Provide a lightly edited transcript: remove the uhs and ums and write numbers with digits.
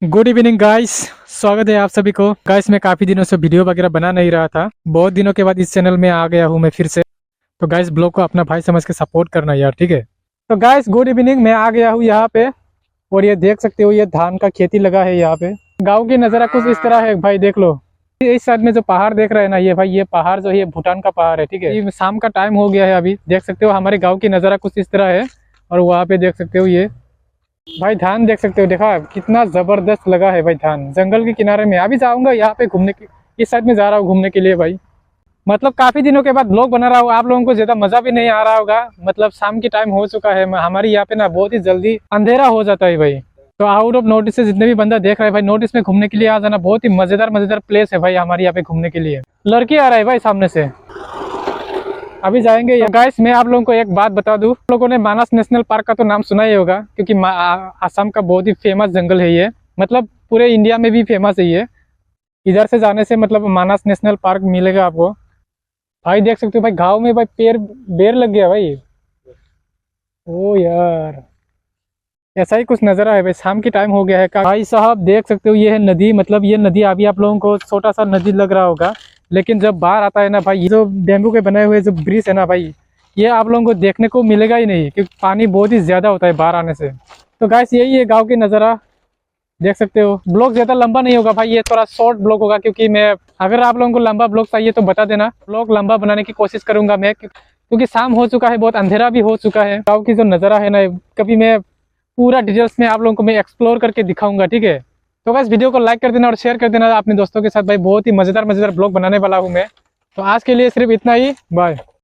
Good evening guys. स्वागत है आप सभी को। गाइस मैं काफ़ी दिनों से वीडियो वगैरह बना नहीं रहा था। बहुत दिनों के बाद इस चैनल में आ गया हूँ मैं फिर से। तो गाइस ब्लॉग को अपना भाई समझ के सपोर्ट करना यार, ठीक है। तो गाइस गुड इवनिंग, मैं आ गया हूँ यहाँ पे और ये देख सकते हो, ये धान का खेती लगा है यहाँ पे। गाँव की नज़ारा कुछ इस तरह है भाई, देख लो। इस साइड में जो पहाड़ देख रहे हैं ना, ये भाई ये पहाड़ जो है ये भूटान का पहाड़ है, ठीक है। ये शाम का टाइम हो गया है अभी, देख सकते हो हमारे गाँव की नज़ारा कुछ इस तरह है। और वहाँ पे देख सकते हो ये भाई धान देख सकते हो, देखा कितना जबरदस्त लगा है भाई धान। जंगल के किनारे में अभी जाऊंगा यहाँ पे घूमने की, इस साइड में जा रहा हूँ घूमने के लिए भाई। मतलब काफी दिनों के बाद ब्लॉग बना रहा हूँ, आप लोगों को ज्यादा मजा भी नहीं आ रहा होगा। मतलब शाम की टाइम हो चुका है, हमारी यहाँ पे ना बहुत ही जल्दी अंधेरा हो जाता है भाई। तो आउट ऑफ नोटिस से जितने भी बंदा देख रहे हैं भाई, नोटिस में घूमने के लिए आ जाना। बहुत ही मजेदार मजेदार प्लेस है भाई हमारे यहाँ पे घूमने के लिए। लड़की आ रहा है भाई सामने से, अभी जाएंगे। गाइस मैं आप लोगों को एक बात बता दूं, आप लोगों ने मानस नेशनल पार्क का तो नाम सुना ही होगा, क्योंकि असम का बहुत ही फेमस जंगल है ये। मतलब पूरे इंडिया में भी फेमस है ये। इधर से जाने से मतलब मानस नेशनल पार्क मिलेगा आपको। भाई देख सकते हो भाई, गाँव में भाई पेड़ बेर लग गया भाई। ओ यार, ऐसा ही कुछ नजर आया भाई। शाम की टाइम हो गया है भाई साहब, देख सकते हो ये है नदी। मतलब ये नदी अभी आप लोगों को छोटा सा नदी लग रहा होगा, लेकिन जब बाहर आता है ना भाई, ये जो बेम्बू के बनाए हुए जो ब्रिज है ना भाई, ये आप लोगों को देखने को मिलेगा ही नहीं, क्योंकि पानी बहुत ही ज्यादा होता है बाहर आने से। तो गाइस यही है गाँव की नज़ारा, देख सकते हो। ब्लॉग ज्यादा लंबा नहीं होगा भाई, ये थोड़ा शॉर्ट ब्लॉग होगा, क्योंकि मैं, अगर आप लोगों को लंबा ब्लॉग चाहिए तो बता देना, ब्लॉग लंबा बनाने की कोशिश करूंगा मैं, क्योंकि शाम हो चुका है, बहुत अंधेरा भी हो चुका है। गाँव की जो नज़ारा है ना, कभी मैं पूरा डिटेल्स में आप लोगों को मैं एक्सप्लोर करके दिखाऊंगा, ठीक है। तो बस वीडियो को लाइक कर देना और शेयर कर देना अपने दोस्तों के साथ भाई। बहुत ही मजेदार मजेदार ब्लॉग बनाने वाला हूँ मैं। तो आज के लिए सिर्फ इतना ही, बाय।